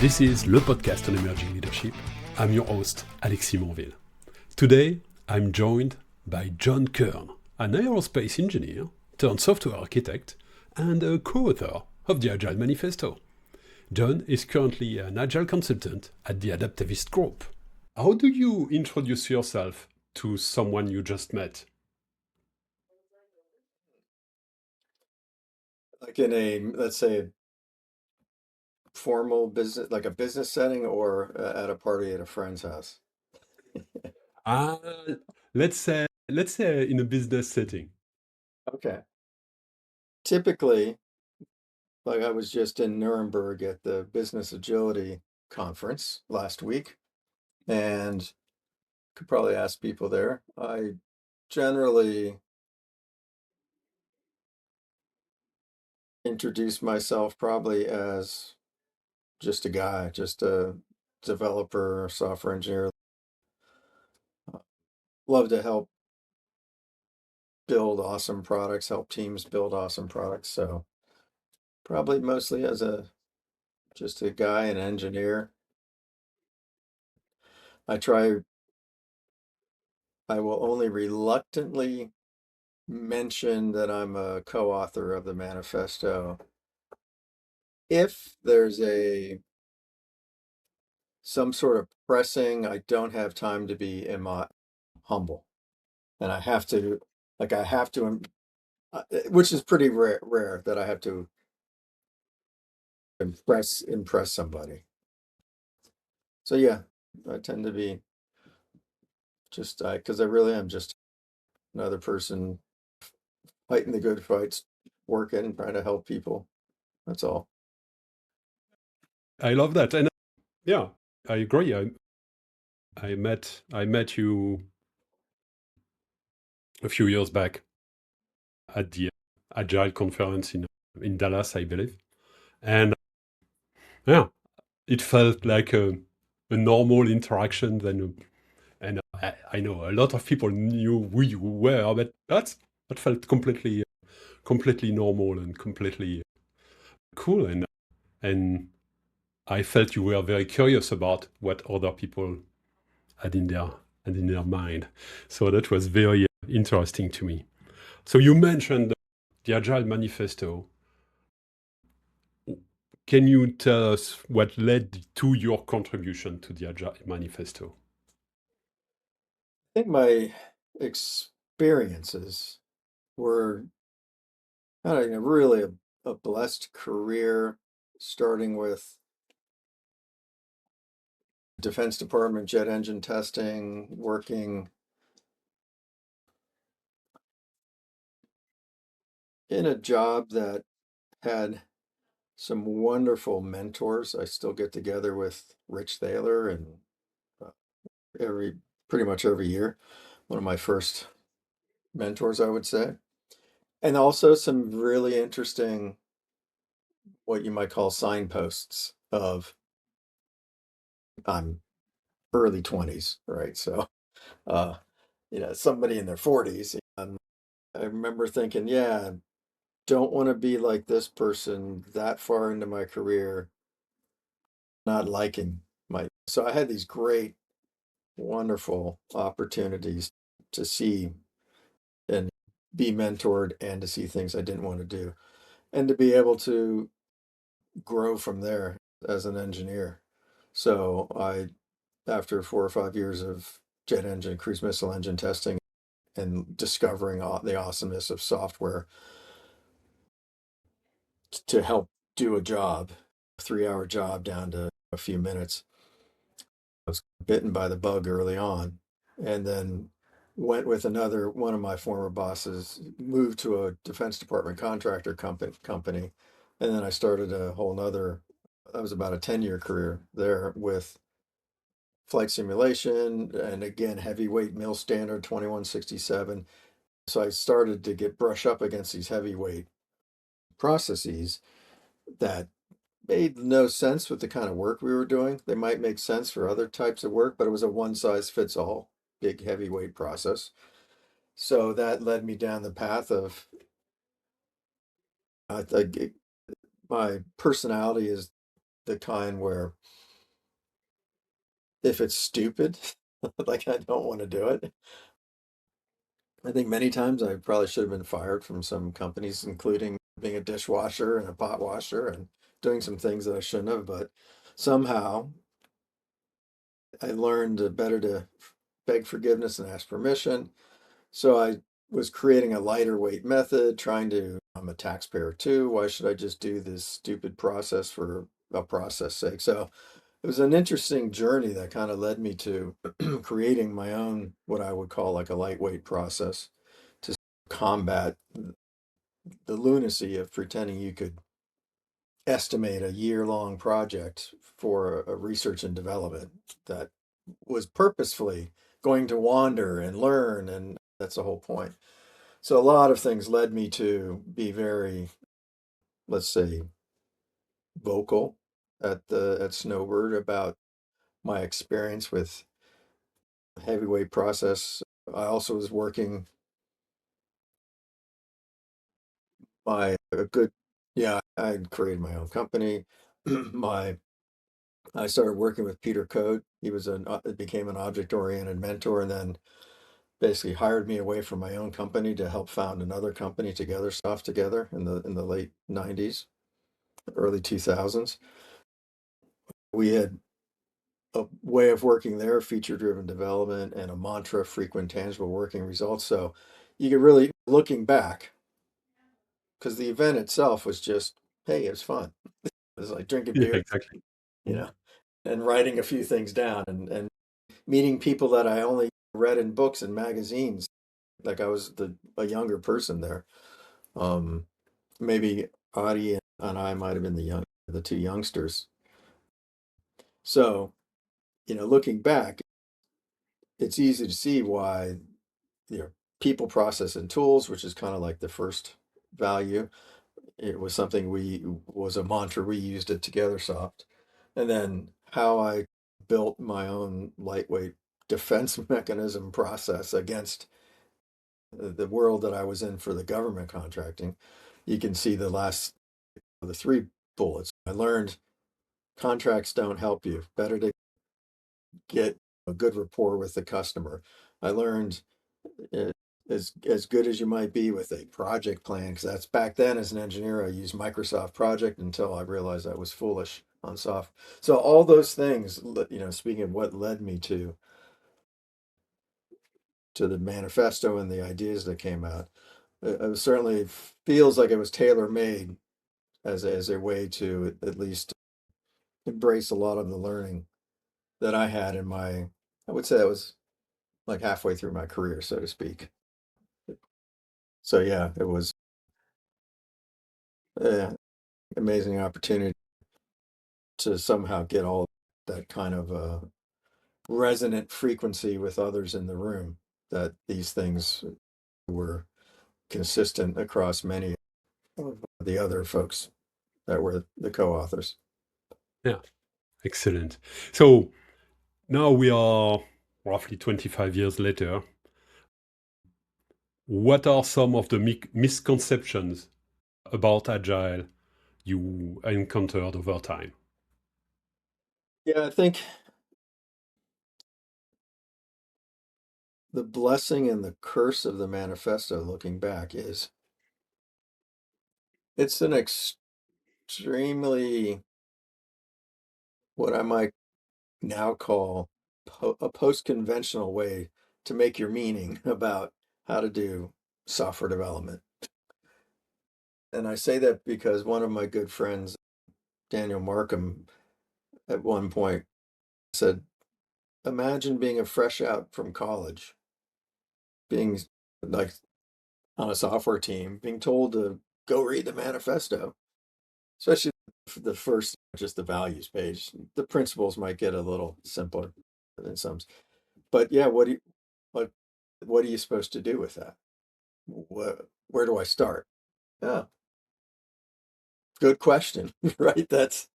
This is Le Podcast on Emerging Leadership. I'm your host, Alexis Monville. Today, I'm joined by Jon Kern, an aerospace engineer turned software architect and a co-author of the Agile Manifesto. Jon is currently an Agile consultant at the Adaptivist Group. How do you introduce yourself to someone you just met? Like in a, let's say, formal business, like a business setting, or at a party at a friend's house. Uh, let's say in a business setting. Okay. Typically, like I was just in Nuremberg at the Business Agility Conference last week, and could probably ask people there. I generally introduce myself probably as just a guy, just a developer, software engineer. Love to help build awesome products, help teams build awesome products. So probably mostly as just a guy, an engineer. I try, I will only reluctantly mention that I'm a co-author of the manifesto if there's some sort of pressing, I don't have time to be humble, and I have to, like I have to, which is pretty rare that I have to impress somebody. So yeah, I tend to be just because I really am just another person fighting the good fights, working, trying to help people. That's all. I love that, and yeah, I agree. I met you a few years back at the Agile conference in Dallas, I believe, and yeah, it felt like a normal interaction. And I know a lot of people knew who you were, but that felt completely normal and completely cool, and I felt you were very curious about what other people had in their mind. So that was very interesting to me. So you mentioned the Agile Manifesto. Can you tell us what led to your contribution to the Agile Manifesto? I think my experiences were, I don't know, really a blessed career, starting with Defense Department jet engine testing, working in a job that had some wonderful mentors. I still get together with Rich Thaler and uh, every pretty much every year. One of my first mentors, I would say. And also some really interesting, what you might call signposts of I'm early 20s, right? So, uh, somebody in their 40s. And I remember thinking, yeah, don't want to be like this person that far into my career, not liking so I had these great, wonderful opportunities to see and be mentored and to see things I didn't want to do and to be able to grow from there as an engineer. So after 4 or 5 years of jet engine, cruise missile engine testing and discovering the awesomeness of software to help do a job, a 3 hour job down to a few minutes. I was bitten by the bug early on, and then went with another one of my former bosses, moved to a Defense Department contractor company, and then I started a whole nother, that was about a 10-year career there with flight simulation and again heavyweight mill standard 2167. So I started to get brush up against these heavyweight processes that made no sense with the kind of work we were doing. They might make sense for other types of work, but it was a one size fits all big heavyweight process. So that led me down the path of I think my personality is the kind where if it's stupid, like I don't want to do it. I think many times I probably should have been fired from some companies, including being a dishwasher and a pot washer and doing some things that I shouldn't have. But somehow I learned better to beg forgiveness and ask permission. So I was creating a lighter weight method, trying to, I'm a taxpayer too. Why should I just do this stupid process for a process sake? So it was an interesting journey that kind of led me to creating my own, what I would call like a lightweight process to combat the lunacy of pretending you could estimate a year-long project for a research and development that was purposefully going to wander and learn, and that's the whole point. So a lot of things led me to be very, let's say, vocal at Snowbird about my experience with heavyweight process. I also was working my a good, yeah, I had created my own company. My I started working with Peter Code. He was became an object-oriented mentor, and then basically hired me away from my own company to help found another company together, Soft Together, in the late '90s, early 2000s. We had a way of working there, feature-driven development, and a mantra, frequent, tangible working results. So you could really, looking back, because the event itself was just, hey, it was fun. It was like drinking Yeah, beer, exactly. you Mm. know, and writing a few things down and meeting people that I only read in books and magazines. Like I was a younger person there. Um, Maybe Audie and I might have been the two youngsters. So, looking back, it's easy to see why, you know, people, process, and tools, which is kind of like the first value. It was something was a mantra we used at Together Soft. And then how I built my own lightweight defense mechanism process against the world that I was in for the government contracting. You can see the last of the three bullets. I learned contracts don't help you. Better to get a good rapport with the customer. I learned uh, as good as you might be with a project plan, because that's back then as an engineer, I used Microsoft Project until I realized I was foolish on soft. So all those things, speaking of what led me to the manifesto and the ideas that came out, it certainly feels like it was tailor made as a way to at least embrace a lot of the learning that I had in my, I would say that was like halfway through my career, so to speak. So yeah, it was an amazing opportunity to somehow get all that kind of resonant frequency with others in the room, that these things were consistent across many of the other folks that were the co-authors. Yeah, excellent. So now we are roughly 25 years later. What are some of the misconceptions about Agile you encountered over time? Yeah, I think the blessing and the curse of the manifesto, looking back, is it's an extremely, what I might now call a post-conventional way to make your meaning about how to do software development. And I say that because one of my good friends, Daniel Markham, at one point said, imagine being a fresh out from college, being like on a software team, being told to go read the manifesto, especially the first, just the values page. The principles might get a little simpler than some. But yeah, what what are you supposed to do with that? Where do I start? Yeah, good question, right? That's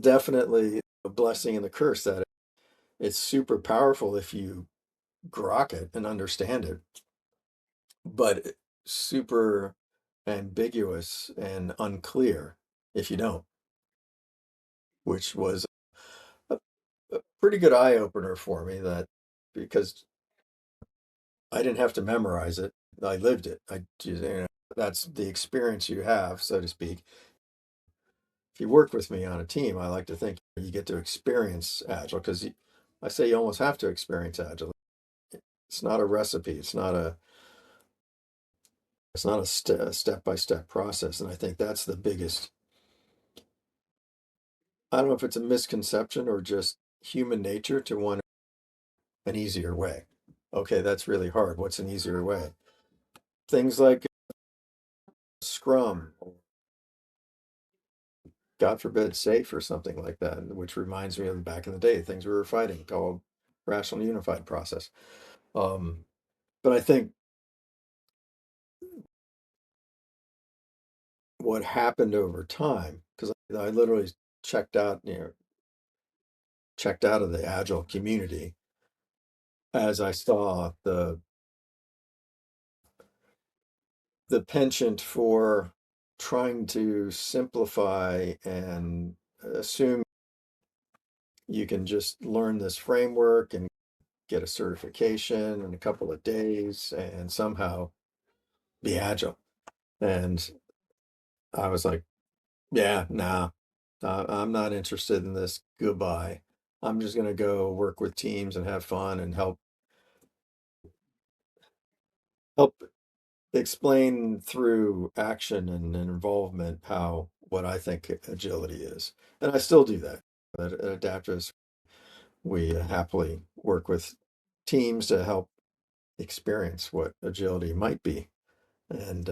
definitely a blessing and a curse, that it's super powerful if you grok it and understand it, but super ambiguous and unclear if you don't, which was a, a pretty good eye opener for me, that because I didn't have to memorize it. I lived it. That's the experience you have, so to speak. If you work with me on a team, I like to think you get to experience Agile, because I say you almost have to experience Agile. It's not a recipe. It's not a step by step process, and I think that's the biggest. I don't know if it's a misconception or just human nature to want an easier way. Okay, that's really hard. What's an easier way? Things like Scrum, or God forbid, Safe or something like that, which reminds me of back in the day, things we were fighting called Rational Unified Process. Um, but I think what happened over time, because I literally checked out, checked out of the Agile community as I saw the penchant for trying to simplify and assume you can just learn this framework and get a certification in a couple of days and somehow be agile. And I was like, yeah, nah, I'm not interested in this. Goodbye. I'm just going to go work with teams and have fun and help explain through action and involvement how what I think agility is. And I still do that. At Adapters, we happily work with teams to help experience what agility might be. And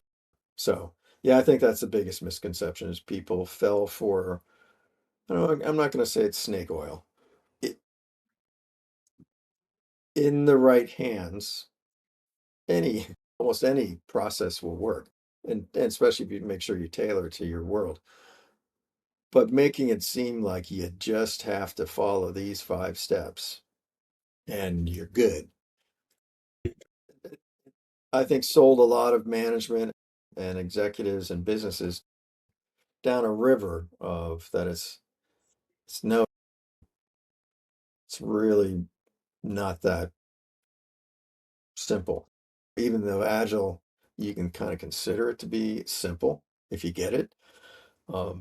so, yeah, I think that's the biggest misconception is people fell for, I don't know, I'm not going to say it's snake oil. It, in the right hands, any almost any process will work. And especially if you make sure you tailor it to your world. But making it seem like you just have to follow these 5 steps and you're good, I think sold a lot of management and executives and businesses down a river of that it's no, it's really not that simple. Even though Agile, you can kind of consider it to be simple if you get it,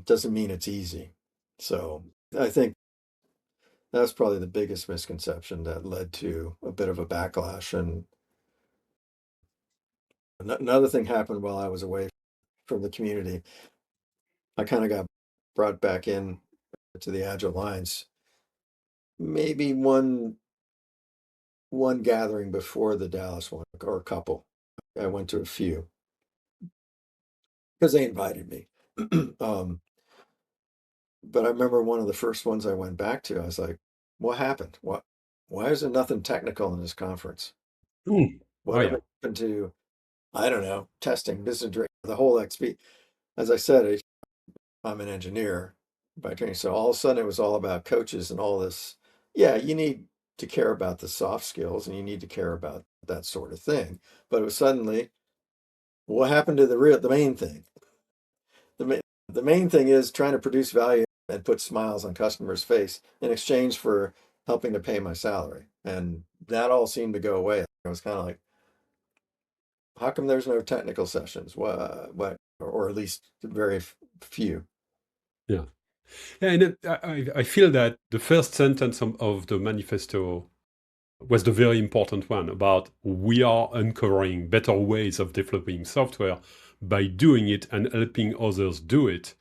doesn't mean it's easy. So I think that's probably the biggest misconception that led to a bit of a backlash. And another thing happened while I was away from the community. I kind of got brought back in to the Agile Alliance, maybe one gathering before the Dallas one, or a couple. I went to a few because they invited me. um, but I remember one of the first ones I went back to. I was like, "What happened? Why is there nothing technical in this conference? Mm. Oh yeah. Whatever happened to, I don't know, testing, business, the whole XP?" As I said, I'm an engineer by training, so all of a sudden it was all about coaches and all this. Yeah, you need to care about the soft skills and you need to care about that sort of thing. But it was suddenly, what happened to the main thing? The main the main thing is trying to produce value and put smiles on customers' face in exchange for helping to pay my salary. And that all seemed to go away. I was kind of like, how come there's no technical sessions? What, or at least very few. Yeah. Yeah, and I feel that the first sentence of the manifesto was the very important one about we are uncovering better ways of developing software by doing it and helping others do it.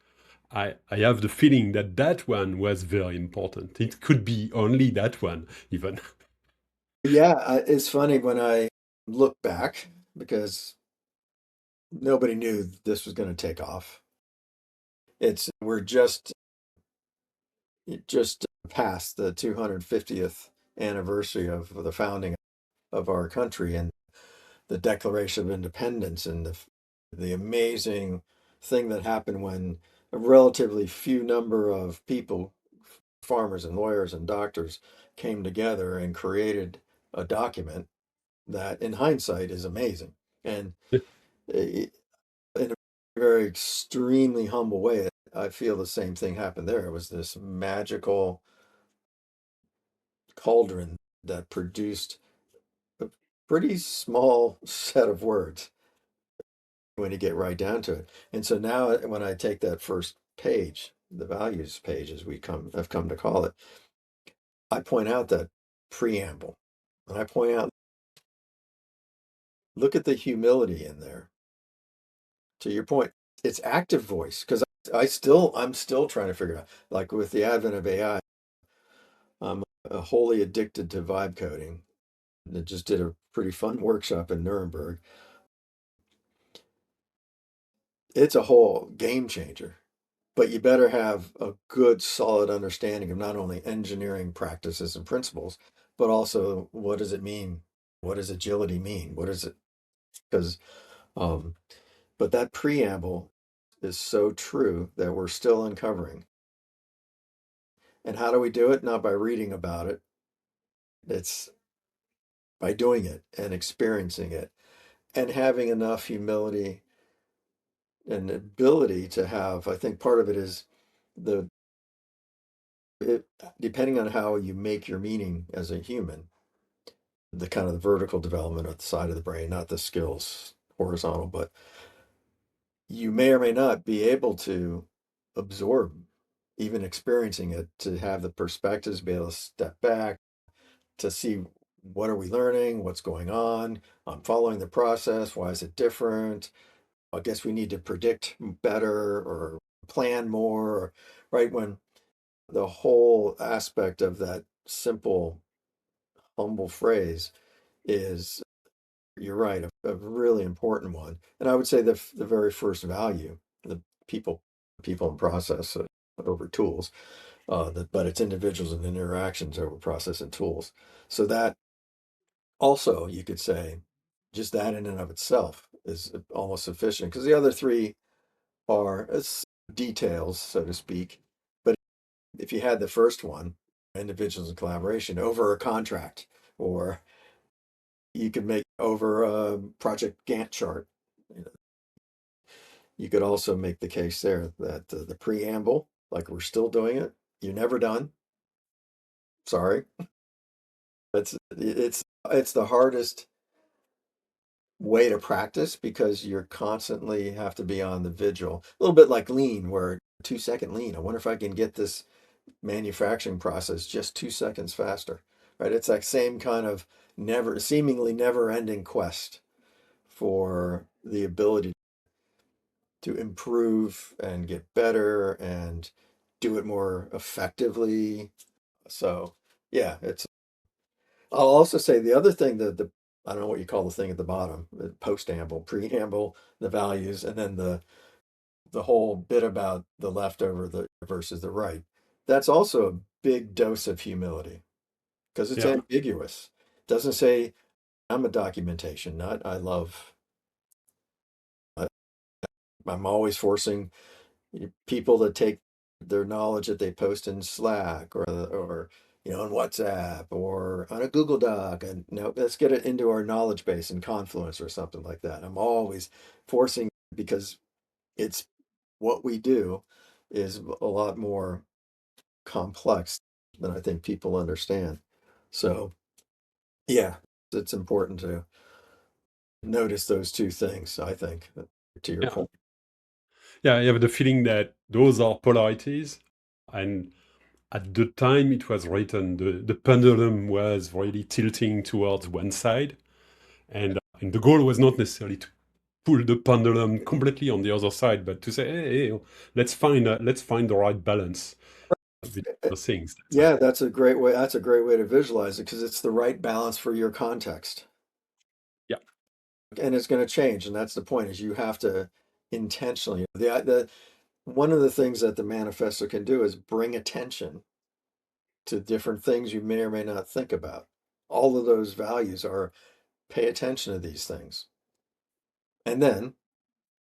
I have the feeling that that one was very important. It could be only that one, even. Yeah, it's funny when I look back because nobody knew this was going to take off. We're just past the 250th anniversary of the founding of our country and the Declaration of Independence and the amazing thing that happened when a relatively few number of people, farmers and lawyers and doctors, came together and created a document that in hindsight is amazing. And very extremely humble way. I feel the same thing happened there. It was this magical cauldron that produced a pretty small set of words when you get right down to it. And so now when I take that first page, the values page as we have come to call it, I point out that preamble. And I point out, look at the humility in there. To your point, it's active voice because I'm still trying to figure out, like with the advent of AI, I'm wholly addicted to vibe coding. I just did a pretty fun workshop in Nuremberg. It's a whole game changer, but you better have a good, solid understanding of not only engineering practices and principles, but also what does it mean? What does agility mean? What is it? Because, um, but that preamble is so true that we're still uncovering. And how do we do it? Not by reading about it. It's by doing it and experiencing it and having enough humility and ability to have, I think part of it is the, it, depending on how you make your meaning as a human, the kind of the vertical development of the side of the brain, not the skills horizontal, but you may or may not be able to absorb, even experiencing it, to have the perspectives, be able to step back, to see what are we learning, what's going on, I'm following the process, why is it different? I guess we need to predict better or plan more, right? When the whole aspect of that simple, humble phrase is, you're right, a really important one. And I would say the very first value, the people, people and process over tools, but it's individuals and interactions over process and tools. So that also, you could say, just that in and of itself is almost sufficient because the other three are details, so to speak. But if you had the first one, individuals and collaboration over a contract, or you could make over a project Gantt chart. You know, you could also make the case there that the preamble, like we're still doing it, you're never done. Sorry, it's the hardest way to practice because you're constantly have to be on the vigil. A little bit like lean, where 2 second lean. I wonder if I can get this manufacturing process just 2 seconds faster, right? It's that same kind of seemingly never ending quest for the ability to improve and get better and do it more effectively. So, yeah, I'll also say the other thing that I don't know what you call the thing at the bottom, the postamble, preamble, the values, and then the whole bit about the leftover the versus the right. That's also a big dose of humility because it's Yeah. ambiguous. It doesn't say I'm a documentation nut. I- I'm always forcing people to take their knowledge that they post in Slack or on WhatsApp or on a Google Doc, and now let's get it into our knowledge base in Confluence or something like that. I'm always forcing because it's what we do is a lot more complex than I think people understand. So, yeah, it's important to notice those two things, I think, to your Yeah. point. Yeah, I have the feeling that those are polarities. And at the time it was written, the pendulum was really tilting towards one side. And the goal was not necessarily to pull the pendulum completely on the other side, but to say, hey, let's find the right balance between Uh, the things. Yeah, that's a great way. That's a great way to visualize it because it's the right balance for your context. Yeah, And it's going to change. And that's the point is you have to intentionally, one of the things that the manifesto can do is bring attention to different things you may or may not think about. All of those values are pay attention to these things. And then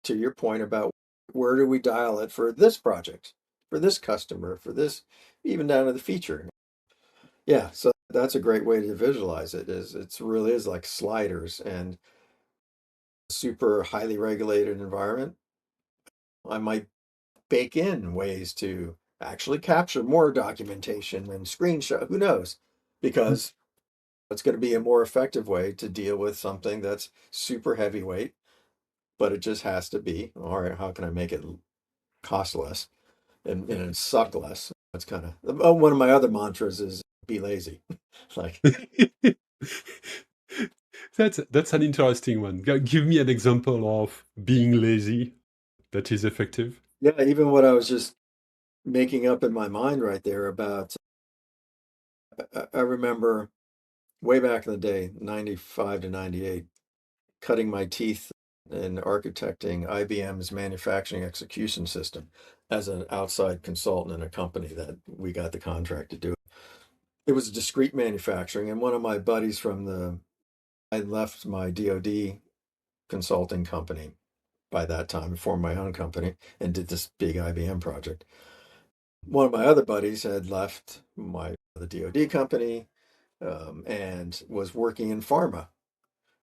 to your point about where do we dial it for this project, for this customer, for this, even down to the feature. Yeah, so that's a great way to visualize it. It's really is like sliders and super highly regulated environment. I might bake in ways to actually capture more documentation and screenshot. Who knows? Because it's going to be a more effective way to deal with something that's super heavyweight, but it just has to be. All right, how can I make it cost less and suck less? That's kind of one of my other mantras is be lazy. Like, That's an interesting one. Give me an example of being lazy that is effective. yeah, even what I was just making up in my mind right there about, I remember way back in the day, 95 to 98, cutting my teeth in architecting IBM's manufacturing execution system as an outside consultant in a company that we got the contract to do. It was discrete manufacturing, and one of my buddies I left my DoD consulting company by that time, formed my own company, and did this big IBM project. One of my other buddies had left the DoD company, and was working in pharma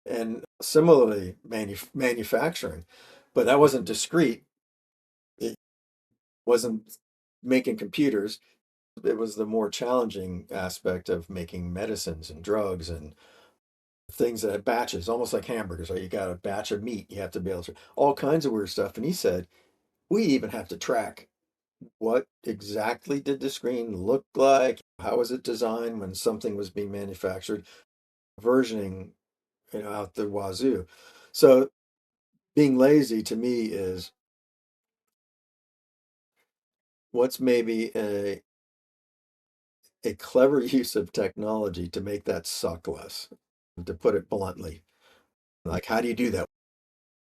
and similarly manufacturing, but that wasn't discrete. It wasn't making computers. It was the more challenging aspect of making medicines and drugs and things that batches, almost like hamburgers. Right? You got a batch of meat, you have to be able to all kinds of weird stuff. And he said we even have to track what exactly did the screen look like, how was it designed when something was being manufactured, versioning, out the wazoo. So being lazy to me is what's maybe a clever use of technology to make that suck less, to put it bluntly. Like, how do you do that?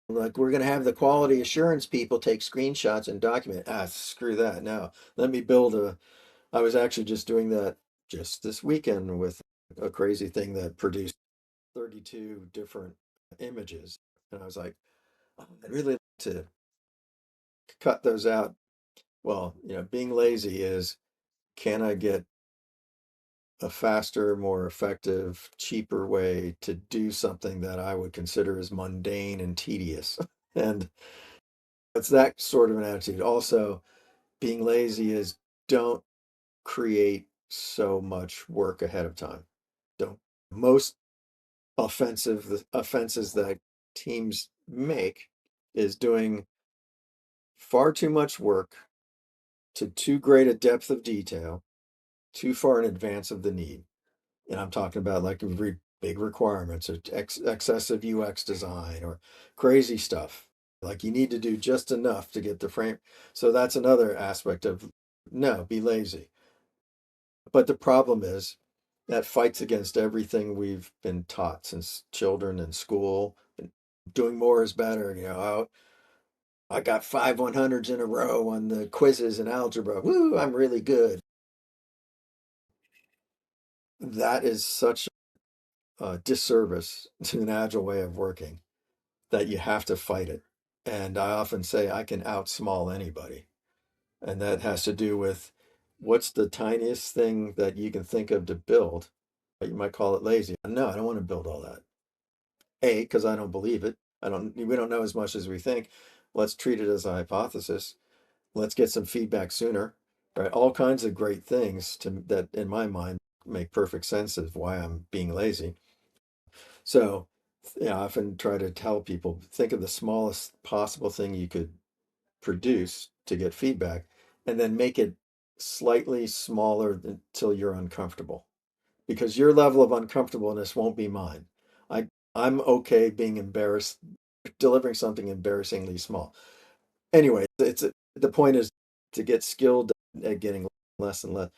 Like, we're going to have the quality assurance people take screenshots and document. Ah, screw that. No, let me build I was actually just doing that just this weekend with a crazy thing that produced 32 different images. And I was like, oh, I'd really like to cut those out. Well, being lazy is, can I get a faster, more effective, cheaper way to do something that I would consider as mundane and tedious? And it's that sort of an attitude. Also, being lazy is don't create so much work ahead of time. Don't. Most the offenses that teams make is doing far too much work to too great a depth of detail, too far in advance of the need. And I'm talking about like big requirements or excessive UX design or crazy stuff. Like you need to do just enough to get the frame. So that's another aspect of no, be lazy. But the problem is that fights against everything we've been taught since children in school. Doing more is better. I got 5 100s in a row on the quizzes in algebra. Woo, I'm really good. That is such a disservice to an agile way of working that you have to fight it. And I often say I can outsmall anybody. And that has to do with what's the tiniest thing that you can think of to build. You might call it lazy. No, I don't want to build all that. A, because I don't believe it. We don't know as much as we think. Let's treat it as a hypothesis. Let's get some feedback sooner. Right? All kinds of great things that in my mind make perfect sense of why I'm being lazy. So, I often try to tell people think of the smallest possible thing you could produce to get feedback and then make it slightly smaller until you're uncomfortable because your level of uncomfortableness won't be mine. I I'm okay being embarrassed delivering something embarrassingly small. Anyway, the point is to get skilled at getting less and less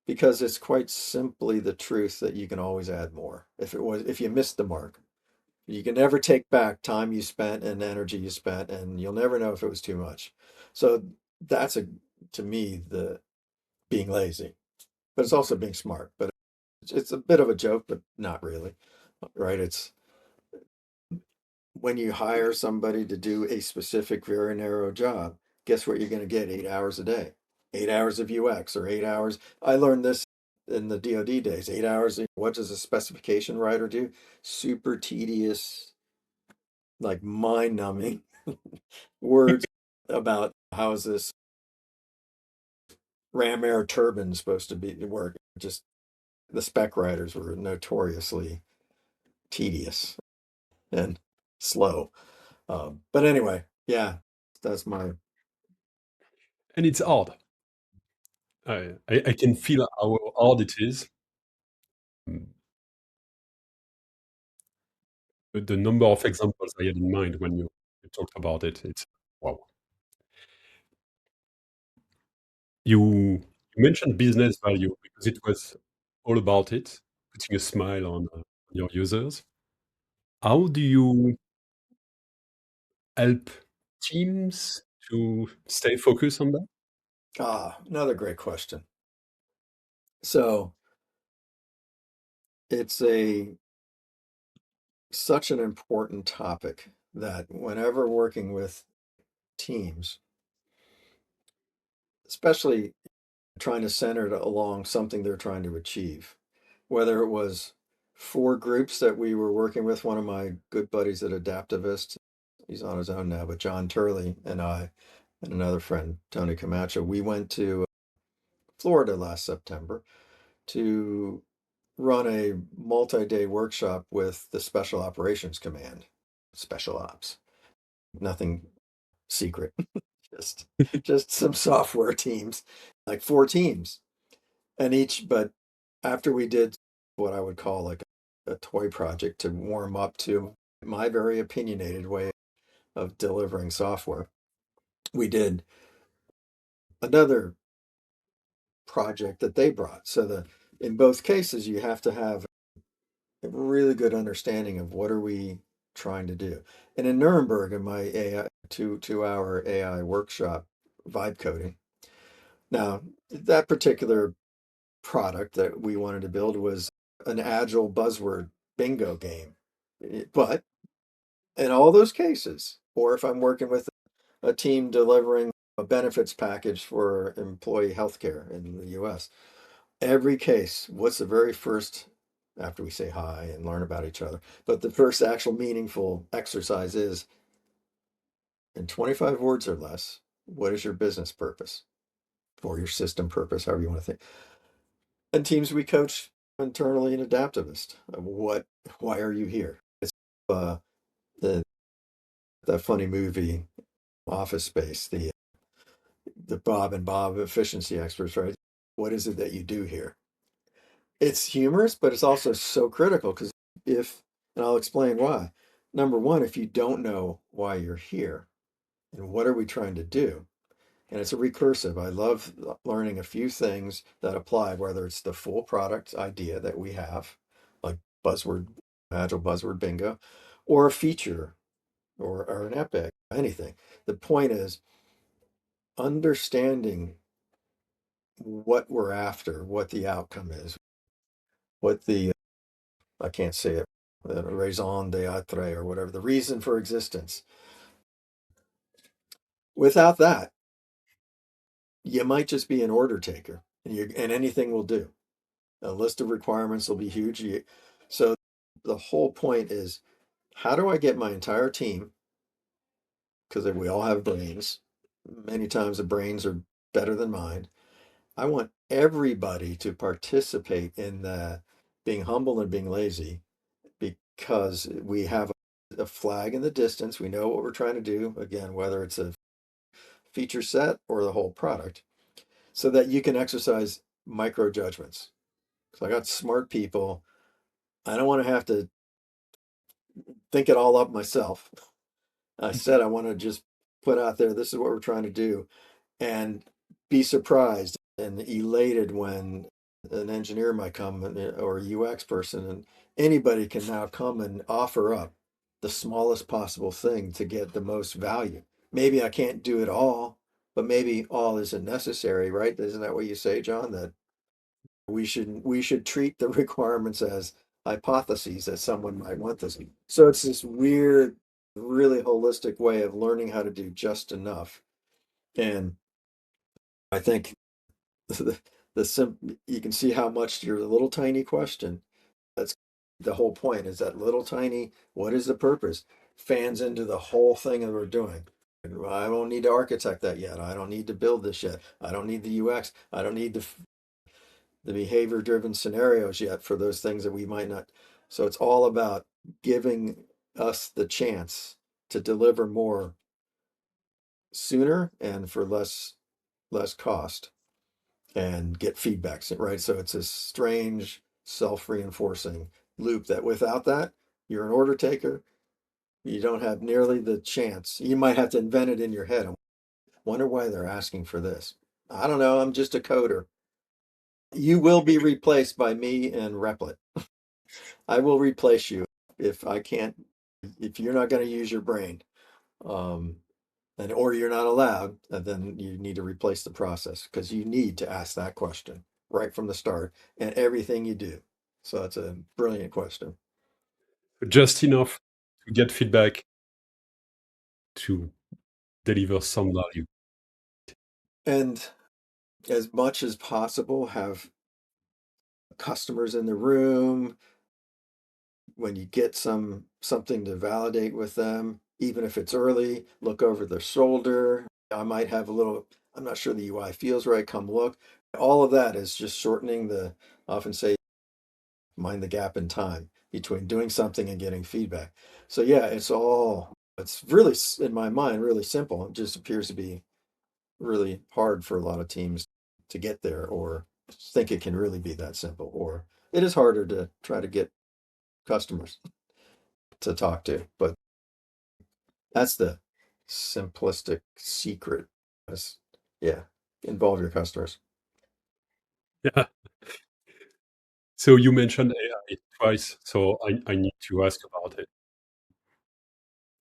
because it's quite simply the truth that you can always add more. If you missed the mark, you can never take back time you spent and energy you spent, and you'll never know if it was too much. So that's to me the being lazy, but it's also being smart. But it's a bit of a joke, but not really, right? It's when you hire somebody to do a specific, very narrow job, guess what you're going to get 8 hours a day? 8 hours of UX or 8 hours. I learned this in the DoD days. 8 hours. What does a specification writer do? Super tedious, like mind numbing words about how is this ram air turbine supposed to be work. Just the spec writers were notoriously tedious and slow. But anyway, yeah, that's my And it's hard. I can feel how hard it is. Mm, the number of examples I had in mind when you talked about it, it's wow. You mentioned business value because it was all about it, putting a smile on your users. How do you help teams to stay focused on that? another great question. So it's a such an important topic that whenever working with teams, especially trying to center it along something they're trying to achieve, whether it was four groups that we were working with, one of my good buddies at Adaptivist, he's on his own now, but John Turley and I and another friend, Tony Camacho, we went to Florida last September to run a multi-day workshop with the Special Operations Command, Special Ops. Nothing secret, just just some software teams, like four teams, and each. But after we did what I would call like a toy project to warm up to my very opinionated way of delivering software, we did another project that they brought. So the in both cases, you have to have a really good understanding of what are we trying to do. And in Nuremberg, in my AI two hour AI workshop, vibe coding. Now, that particular product that we wanted to build was an agile buzzword bingo game. But in all those cases, or if I'm working with a team delivering a benefits package for employee healthcare in the US, every case, what's the very first, after we say hi and learn about each other, but the first actual meaningful exercise is in 25 words or less, what is your business purpose or your system purpose, however you want to think? And teams we coach internally and adaptivist. Why are you here? It's uh, the that funny movie Office Space, the Bob and Bob efficiency experts, right? What is it that you do here? It's humorous, but it's also so critical because if, and I'll explain why. Number one, if you don't know why you're here and what are we trying to do, and it's a recursive. I love learning a few things that apply, whether it's the full product idea that we have, like buzzword, agile buzzword bingo, or a feature or an epic, anything. The point is understanding what we're after, what the outcome is, what the, I can't say it, the raison d'etre or whatever, the reason for existence. Without that, you might just be an order taker and anything will do. A list of requirements will be huge. So the whole point is how do I get my entire team, because we all have brains, many times the brains are better than mine. I want everybody to participate in the being humble and being lazy because we have a flag in the distance. We know what we're trying to do, again, whether it's a feature set or the whole product, so that you can exercise micro judgments. So I got smart people. I don't want to have to think it all up myself. I said I want to just put out there, this is what we're trying to do, and be surprised and elated when an engineer might come or a UX person, and anybody can now come and offer up the smallest possible thing to get the most value. Maybe I can't do it all, but maybe all isn't necessary, right? Isn't that what you say, John? That we should treat the requirements as hypotheses that someone might want this. So it's this weird, really holistic way of learning how to do just enough. And I think the, you can see how much your little tiny question, that's the whole point, is that little tiny, what is the purpose, fans into the whole thing that we're doing. I don't need to architect that yet. I don't need to build this yet. I don't need the UX. I don't need the behavior driven scenarios yet for those things that we might not. So it's all about giving us the chance to deliver more sooner and for less cost and get feedbacks, right? So it's a strange self-reinforcing loop that without that, you're an order taker. You don't have nearly the chance. You might have to invent it in your head. I wonder why they're asking for this. I don't know. I'm just a coder. You will be replaced by me and Replit. I will replace you if I can't, if you're not going to use your brain. Um, and or you're not allowed, and then you need to replace the process because you need to ask that question right from the start and everything you do. So it's a brilliant question. Just enough to get feedback to deliver some value. And as much as possible, have customers in the room when you get something to validate with them, even if it's early, look over their shoulder. I might have a little, I'm not sure the UI feels right, come look. All of that is just shortening the, often say, mind the gap in time between doing something and getting feedback. So yeah, it's really, in my mind, really simple. It just appears to be really hard for a lot of teams to get there or think it can really be that simple, or it is harder to try to get customers to talk to. But that's the simplistic secret. Is, yeah, involve your customers. Yeah. So you mentioned AI twice, so I need to ask about it.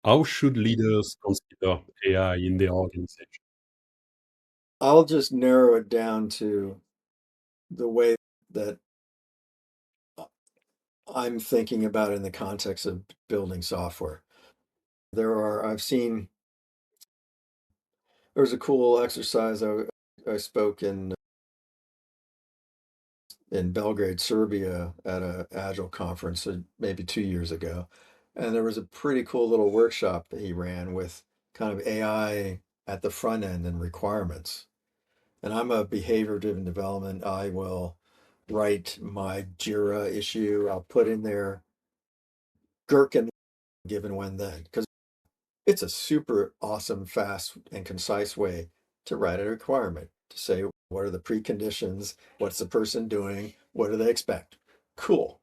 How should leaders consider AI in their organization? I'll just narrow it down to the way that I'm thinking about it in the context of building software. I've seen, there was a cool exercise. I spoke in Belgrade, Serbia at a Agile conference maybe 2 years ago. And there was a pretty cool little workshop that he ran with kind of AI at the front end and requirements. And I'm a behavior driven development. I will write my Jira issue. I'll put in there gherkin given when then, because it's a super awesome, fast, and concise way to write a requirement to say, what are the preconditions? What's the person doing? What do they expect? Cool.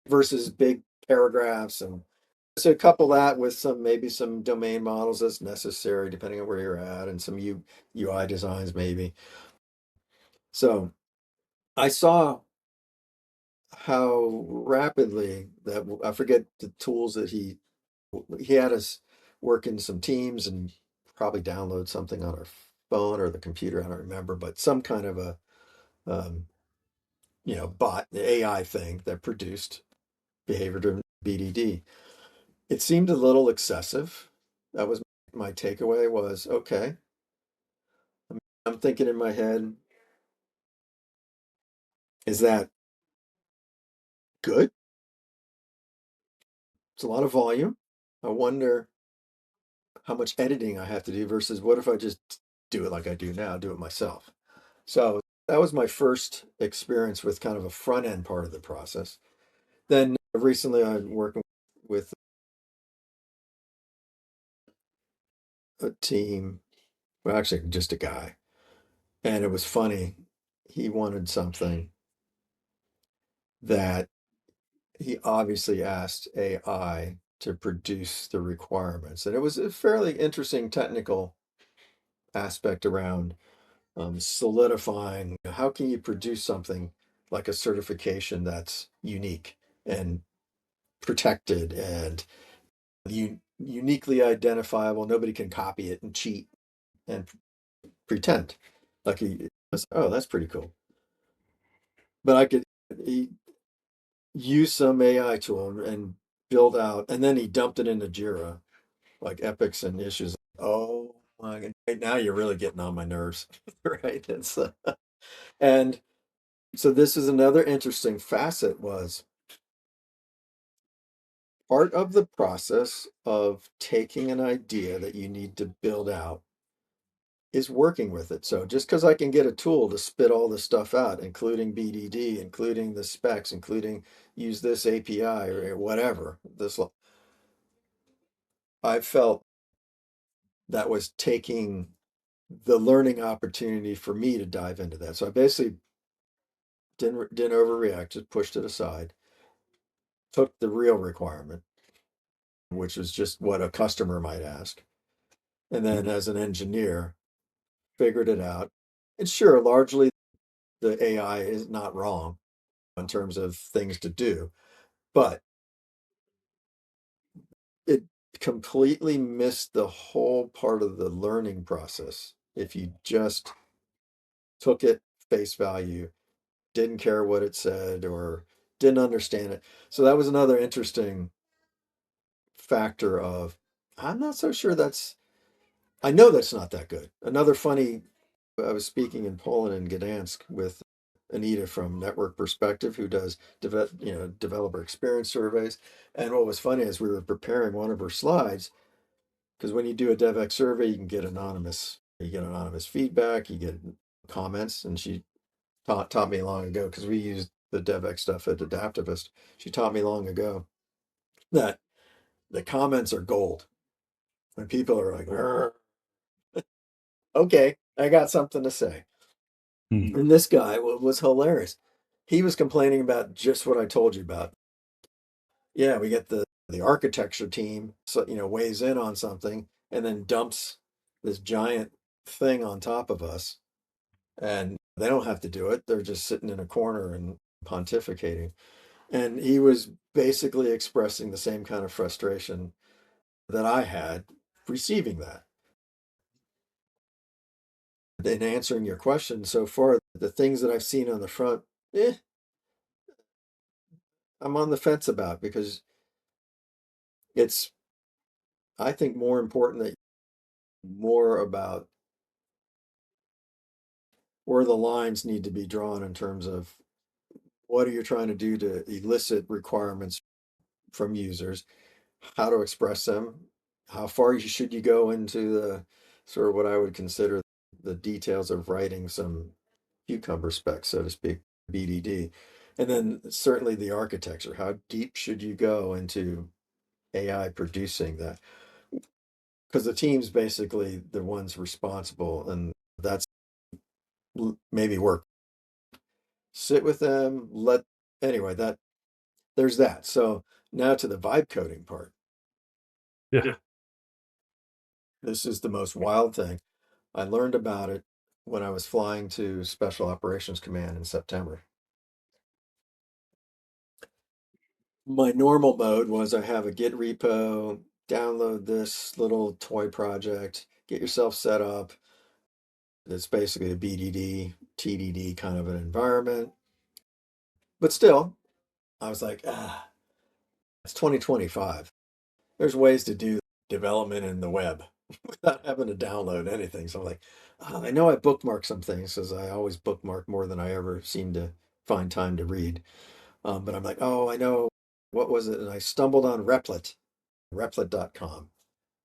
Versus big paragraphs. And so couple that with maybe some domain models that's necessary depending on where you're at and some UI designs maybe. So I saw how rapidly that, I forget the tools that he had us work in some teams and probably download something on our phone or the computer. I don't remember, but some kind of a um, bot, the AI thing that produced behavior driven BDD. It seemed a little excessive. That was my takeaway. Was okay. I'm thinking in my head, is that good? It's a lot of volume. I wonder how much editing I have to do versus what if I just do it like I do now, do it myself. So that was my first experience with kind of a front end part of the process. Then recently I'm working with a team, well, actually just a guy, and it was funny. He wanted something that he obviously asked AI to produce the requirements, and it was a fairly interesting technical aspect around solidifying how can you produce something like a certification that's unique and protected and uniquely identifiable. Nobody can copy it and cheat and pretend. Like he was, oh, that's pretty cool. But I could he use some AI tool and build out, and then he dumped it into Jira, like epics and issues. Oh my God. Right now you're really getting on my nerves, right? And so this is another interesting facet was part of the process of taking an idea that you need to build out is working with it. So just because I can get a tool to spit all this stuff out, including BDD, including the specs, including use this API or whatever, I felt that was taking the learning opportunity for me to dive into that. So I basically didn't overreact, just pushed it aside, took the real requirement, which was just what a customer might ask, and then Mhm. as an engineer, figured it out. And sure, largely the AI is not wrong in terms of things to do, but it completely missed the whole part of the learning process if you just took it face value, didn't care what it said, or didn't understand it. So that was another interesting factor of, I'm not so sure I know that's not that good. Another funny, I was speaking in Poland in Gdansk with Anita from Network Perspective, who does developer experience surveys. And what was funny is we were preparing one of her slides, because when you do a DevX survey, you get anonymous feedback, you get comments, and she taught me long ago, because we used the DevX stuff at Adaptivist. She taught me long ago that the comments are gold. When people are like, okay, I got something to say. Mhm. And this guy was hilarious. He was complaining about just what I told you about. Yeah, we get the architecture team, so weighs in on something and then dumps this giant thing on top of us, and they don't have to do it. They're just sitting in a corner and pontificating. And he was basically expressing the same kind of frustration that I had receiving that. In answering your question so far, the things that I've seen on the front, eh, I'm on the fence about, because it's, I think, more important that more about where the lines need to be drawn in terms of what are you trying to do to elicit requirements from users, how to express them, how far should you go into the sort of what I would consider the details of writing some cucumber specs, so to speak, BDD. And then certainly the architecture. How deep should you go into AI producing that? Because the team's basically the ones responsible, and that's maybe work. Sit with them, anyway, there's that. So now to the vibe coding part. Yeah. This is the most wild thing. I learned about it when I was flying to Special Operations Command in September. My normal mode was I have a Git repo, download this little toy project, get yourself set up. It's basically a BDD, TDD kind of an environment. But still, I was like, it's 2025. There's ways to do development in the web without having to download anything. So I'm like, I know I bookmark some things, because I always bookmark more than I ever seem to find time to read. But I'm like, oh, I know, what was it? And I stumbled on Replit.com.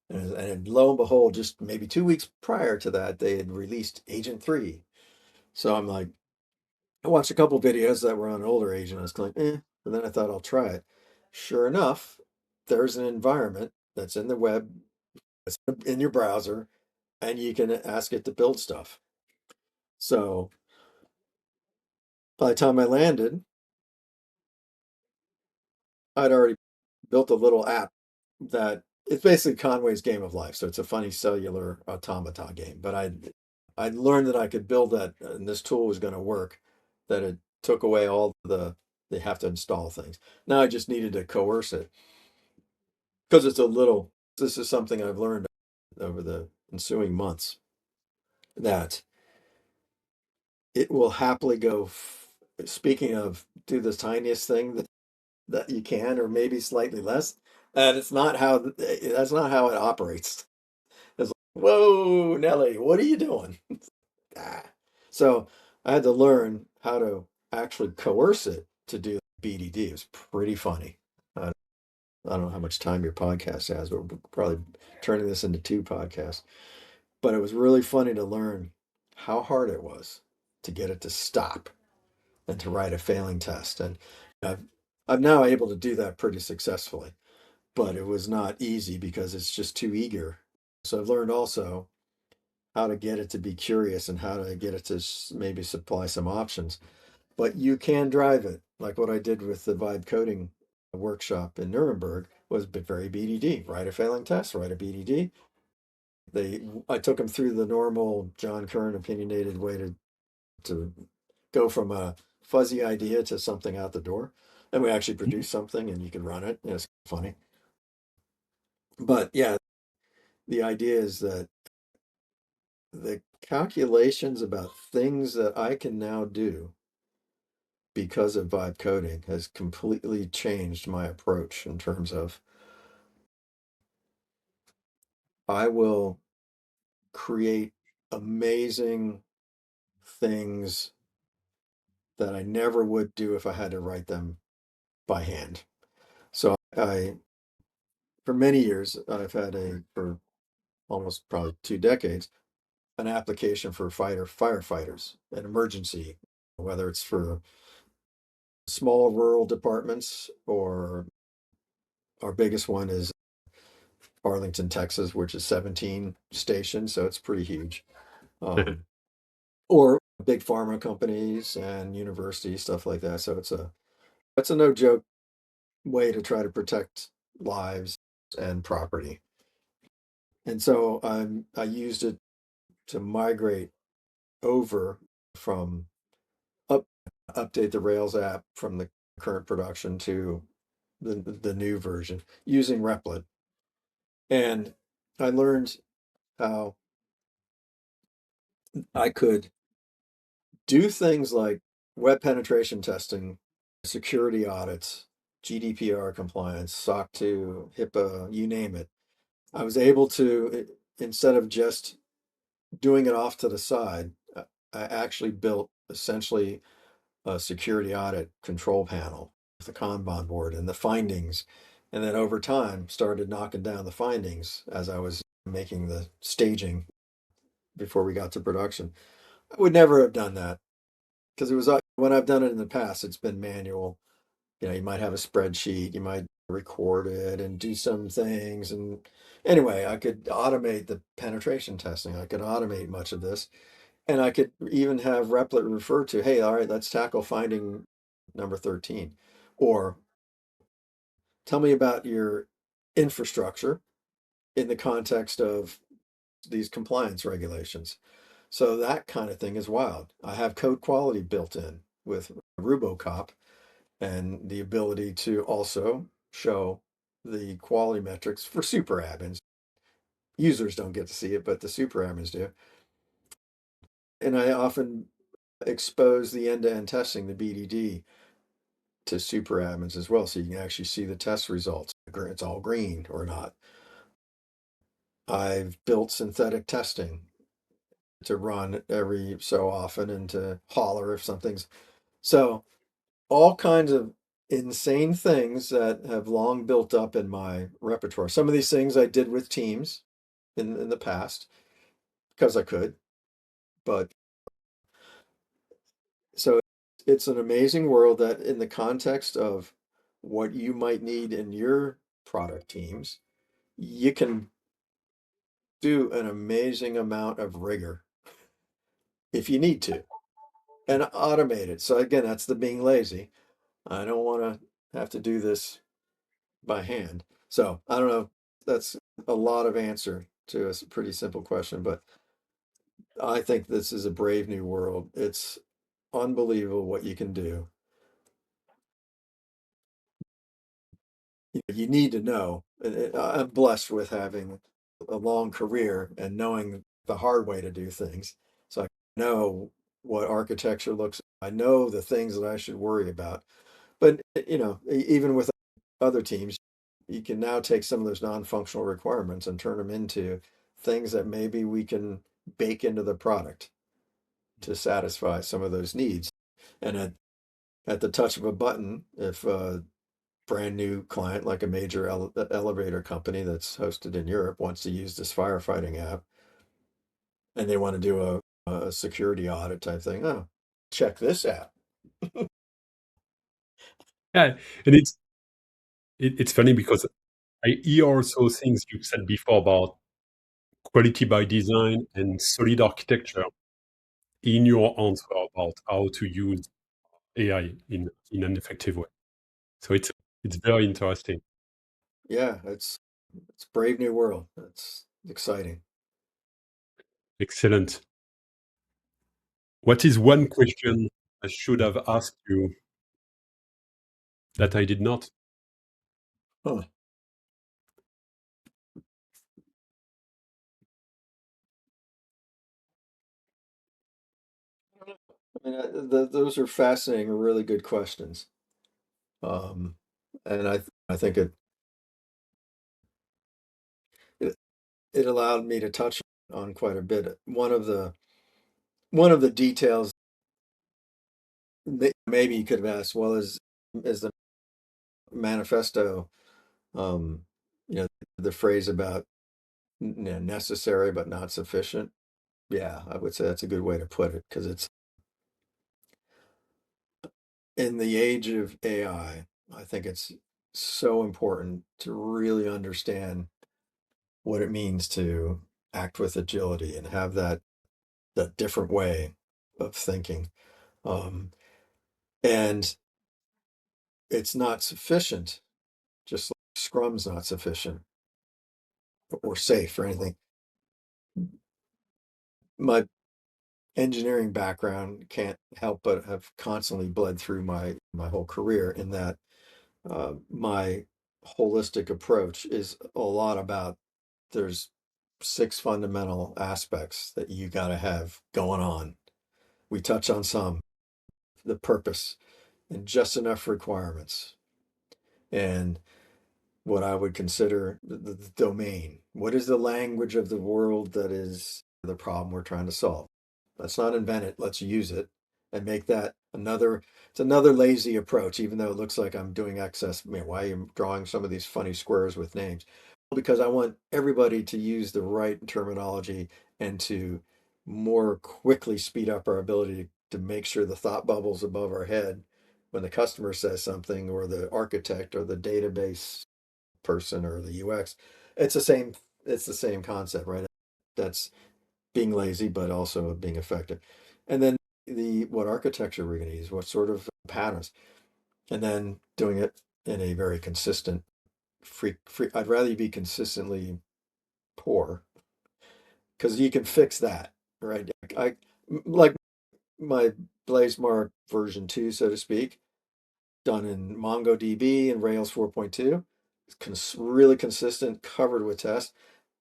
And lo and behold, just maybe 2 weeks prior to that, they had released Agent 3. So I'm like, I watched a couple videos that were on an older agent. I was like, and then I thought I'll try it. Sure enough, there's an environment that's in the web, it's in your browser, and you can ask it to build stuff. So by the time I landed, I'd already built a little app that it's basically Conway's Game of Life. So it's a funny cellular automata game. But I learned that I could build that, and this tool was going to work. That it took away all they have to install things. Now I just needed to coerce it, because it's a little. This is something I've learned over the ensuing months, that it will happily go. Speaking of, do the tiniest thing that you can, or maybe slightly less. And that's not how it operates. It's like, whoa, Nelly, what are you doing? Ah. So I had to learn how to actually coerce it to do BDD. It was pretty funny. Uh, I don't know how much time your podcast has, but we're probably turning this into two podcasts. But it was really funny to learn how hard it was to get it to stop and to write a failing test. And I've, I'm now able to do that pretty successfully, but it was not easy because it's just too eager. So I've learned also how to get it to be curious and how to get it to maybe supply some options. But you can drive it, like what I did with the vibe coding workshop in Nuremberg was very BDD. Write a failing test, write a BDD. I took them through the normal Jon Kern opinionated way to go from a fuzzy idea to something out the door. And we actually produced something and you can run it. It's funny. But yeah, the idea is that the calculations about things that I can now do because of vibe coding has completely changed my approach in terms of I will create amazing things that I never would do if I had to write them by hand. So for many years, I've had for almost probably 2 decades, an application for firefighters, an emergency, whether it's for small rural departments or our biggest one is Arlington, Texas, which is 17 stations, so it's pretty huge. Um, or big pharma companies and universities, stuff like that. So it's a no joke way to try to protect lives and property. And so I used it to migrate over from up update the Rails app from the current production to the new version using Replit. And I learned how I could do things like web penetration testing, security audits, GDPR compliance, SOC 2, HIPAA, you name it. I was able to, instead of just doing it off to the side, I actually built essentially a security audit control panel with a Kanban board and the findings. And then over time, started knocking down the findings as I was making the staging before we got to production. I would never have done that because it was when I've done it in the past, it's been manual. You might have a spreadsheet, you might record it and do some things. And anyway, I could automate the penetration testing. I could automate much of this. And I could even have Replit refer to, hey, all right, let's tackle finding number 13. Or tell me about your infrastructure in the context of these compliance regulations. So that kind of thing is wild. I have code quality built in with Rubocop and the ability to also show the quality metrics for super admins. Users don't get to see it, but the super admins do. And I often expose the end-to-end testing, the BDD, to super admins as well, so you can actually see the test results. It's all green or not. I've built synthetic testing to run every so often and to holler if something's so all kinds of insane things that have long built up in my repertoire. Some of these things I did with teams in the past because I could, but so it's an amazing world that in the context of what you might need in your product teams, you can do an amazing amount of rigor if you need to and automate it. So again, that's the being lazy. I don't want to have to do this by hand. So I don't know. That's a lot of answer to a pretty simple question, but I think this is a brave new world. It's unbelievable what you can do. You need to know. I'm blessed with having a long career and knowing the hard way to do things. So I know what architecture looks. I know the things that I should worry about. But even with other teams, you can now take some of those non-functional requirements and turn them into things that maybe we can bake into the product to satisfy some of those needs. And at the touch of a button, if brand new client, like a major elevator company that's hosted in Europe, wants to use this firefighting app, and they want to do a security audit type thing. Oh, check this app. Yeah, and it's funny because I hear also things you said before about quality by design and solid architecture in your answer about how to use AI in an effective way. So it's very interesting. Yeah, it's brave new world. It's exciting. Excellent. What is one question I should have asked you that I did not? Huh. I mean, those are fascinating, really good questions. Um, and I think it it allowed me to touch on quite a bit. One of the details that maybe you could have asked, well, is the manifesto, um, the phrase about necessary but not sufficient. Yeah, I would say that's a good way to put it, because it's in the age of AI. I think it's so important to really understand what it means to act with agility and have that different way of thinking. Um, and it's not sufficient, just like Scrum's not sufficient or safe or anything. My engineering background can't help but have constantly bled through my whole career, in that my holistic approach is a lot about, there's 6 fundamental aspects that you got to have going on. We touch on some: the purpose and just enough requirements, and what I would consider the domain. What is the language of the world that is the problem we're trying to solve? Let's not invent it. Let's use it and make that another. It's another lazy approach, even though it looks like I'm doing excess. I mean, why are you drawing some of these funny squares with names? Because I want everybody to use the right terminology and to more quickly speed up our ability to make sure the thought bubbles above our head when the customer says something, or the architect, or the database person, or the UX. It's the same. It's the same concept, right? That's being lazy, but also being effective. And then the what architecture we're going to use, what sort of patterns, and then doing it in a very consistent, free. I'd rather you be consistently poor, because you can fix that, right? I like my Blazemar version 2, so to speak, done in MongoDB and Rails 4.2. It's really consistent, covered with tests,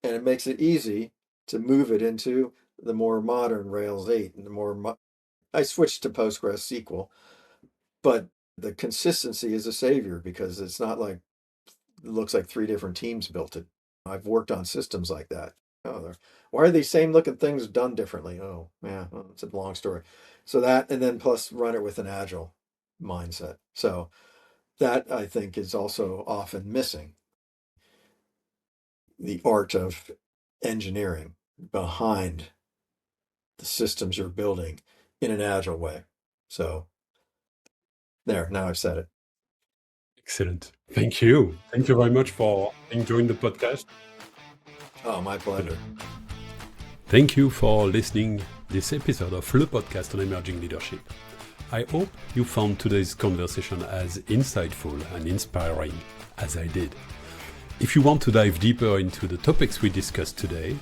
and it makes it easy to move it into the more modern Rails 8 and the more. I switched to PostgreSQL, but the consistency is a savior, because it's not like it looks like 3 different teams built it. I've worked on systems like that. Oh, why are these same looking things done differently? Oh, yeah, well, it's a long story. So that, and then plus run it with an agile mindset. So that, I think, is also often missing, the art of engineering behind the systems you're building in an agile way. So there, now I've said it. Excellent. Thank you. Thank you very much for enjoying the podcast. Oh, my And pleasure. thank you for listening this episode of Le Podcast on Emerging Leadership. I hope you found today's conversation as insightful and inspiring as I did. If you want to dive deeper into the topics we discussed today,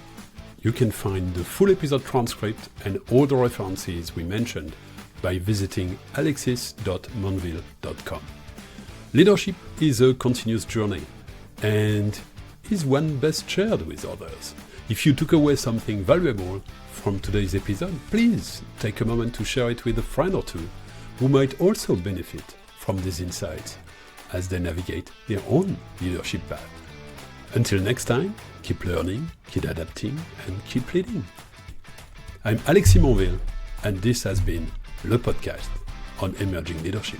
you can find the full episode transcript and all the references we mentioned by visiting alexis.monville.com. Leadership is a continuous journey and is one best shared with others. If you took away something valuable from today's episode, please take a moment to share it with a friend or two who might also benefit from these insights as they navigate their own leadership path. Until next time, keep learning, keep adapting, and keep leading. I'm Alexis Monville, and this has been Le Podcast on Emerging Leadership.